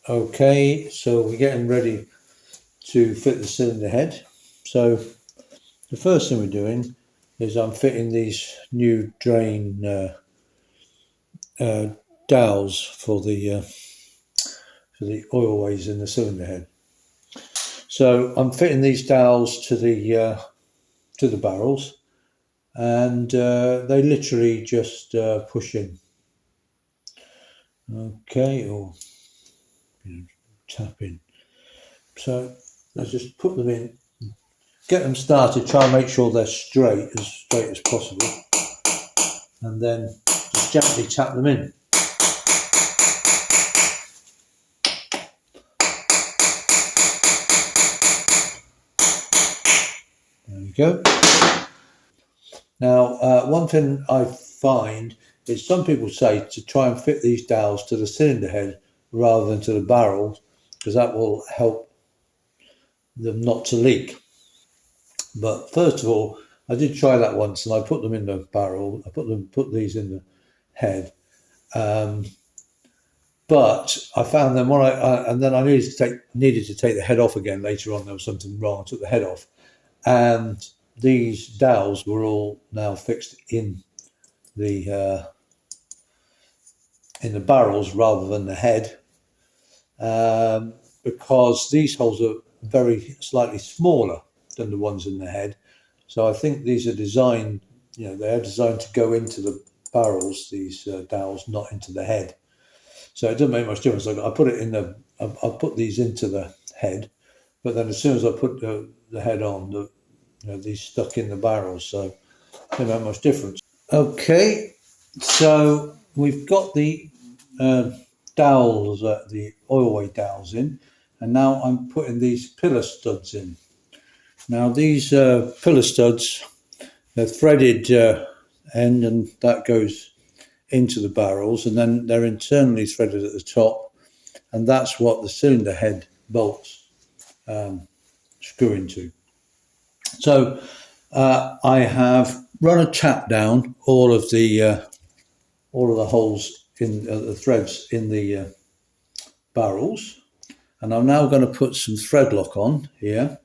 Okay, so we're getting ready to fit the cylinder head. So the first thing we're doing is I'm fitting these new drain dowels for the oil ways in the cylinder head. So I'm fitting these dowels to the barrels, and they literally just push in. Okay, or tap in. So let's just put them in, get them started, try and make sure they're straight as possible, and then just gently tap them in. There we go. Now, one thing I find is some people say to try and fit these dowels to the cylinder head rather than to the barrel, because that will help them not to leak. But first of all, I did try that once, and I put them in the barrel. I put these in the head, but I found them and then I needed to take the head off again later on. There was something wrong. I took the head off, and these dowels were all now fixed in the barrels rather than the head, because these holes are slightly smaller than the ones in the head. So I think these are designed, they are designed to go into the barrels, these dowels, not into the head. So it doesn't make much difference. I put it in I put these into the head, but then as soon as I put the head on, these stuck in the barrels. So it doesn't make much difference. Okay, so we've got the dowels, the oil weight dowels in, and now I'm putting these pillar studs in. Now these pillar studs, they're threaded end, and that goes into the barrels, and then they're internally threaded at the top, and that's what the cylinder head bolts screw into. So I have run a tap down all of the holes in the threads in the barrels, and I'm now going to put some thread lock on here,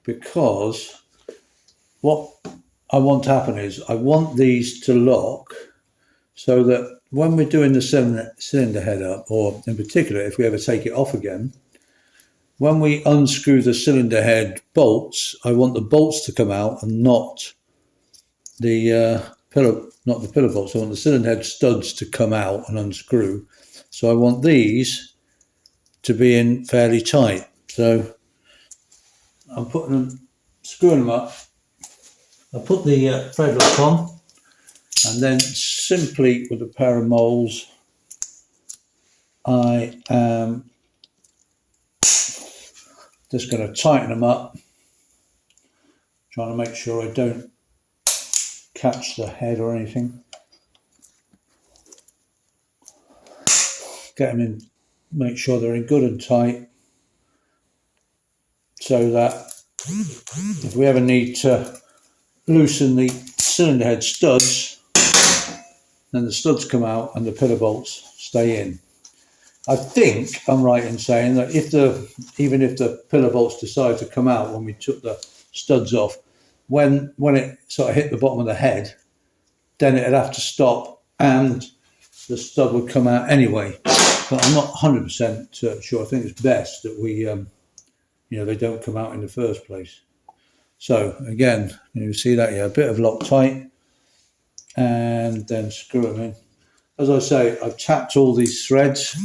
because what I want to happen is I want these to lock so that when we're doing the cylinder head up, or in particular if we ever take it off again, when we unscrew the cylinder head bolts, I want the bolts to come out and not the pillar bolts. I want the cylinder head studs to come out and unscrew. So I want these to be in fairly tight. So I'm screwing them up. I put the thread lock on, and then simply with a pair of moles, I am just going to tighten them up, trying to make sure I don't catch the head or anything. Get them in, make sure they're in good and tight, so that if we ever need to loosen the cylinder head studs, then the studs come out and the pillar bolts stay in. I think I'm right in saying that even if the pillar bolts decide to come out when we took the studs off, when it sort of hit the bottom of the head, then it'd have to stop and the stud would come out anyway. But I'm not 100% sure. I think it's best that we, they don't come out in the first place. So again, you see that, a bit of Loctite, and then screw them in. As I say, I've tapped all these threads,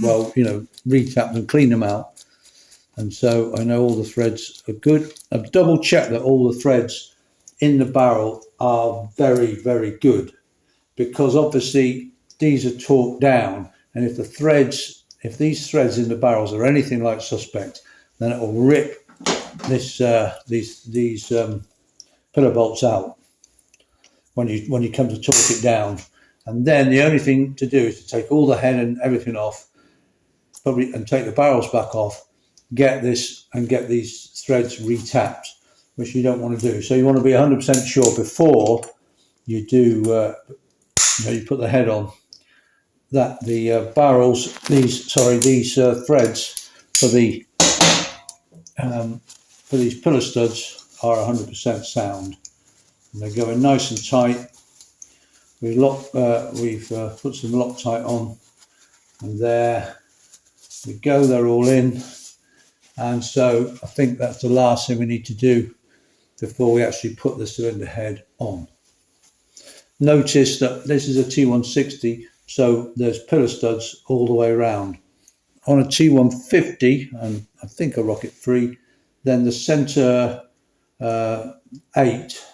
re-tapped and cleaned them out. And so I know all the threads are good. I've double checked that all the threads in the barrel are very, very good, because obviously these are torqued down. And if these threads in the barrels are anything like suspect, then it will rip these pillar bolts out when you come to torque it down. And then the only thing to do is to take all the head and everything off, and take the barrels back off, get these threads retapped, which you don't want to do. So you want to be 100% sure before you do, you put the head on, that the barrels, these threads for these pillar studs are 100% sound, and they're going nice and tight. We've put some Loctite on, and there we go. They're all in, and so I think that's the last thing we need to do before we actually put the cylinder head on. Notice that this is a T160, so there's pillar studs all the way around. On a T150, and I think a Rocket 3, then the centre 8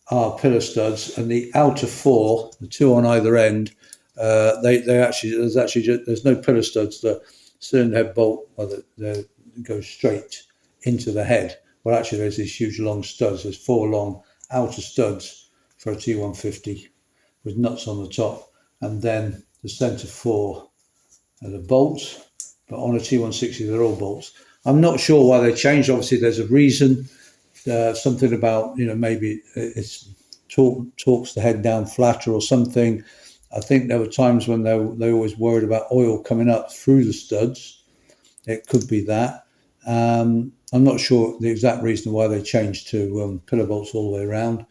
are pillar studs, and the outer 4, the 2 on either end, there's no pillar studs. The cylinder head bolt goes straight into the head. Well, actually, there's these huge long studs. There's 4 long outer studs for a T150 with nuts on the top, and then the centre 4 are the bolts. But on a T160, they're all bolts. I'm not sure why they changed. Obviously, there's a reason. Something about, maybe it's torques the head down flatter or something. I think there were times when they always worried about oil coming up through the studs. It could be that. I'm not sure the exact reason why they changed to pillar bolts all the way around.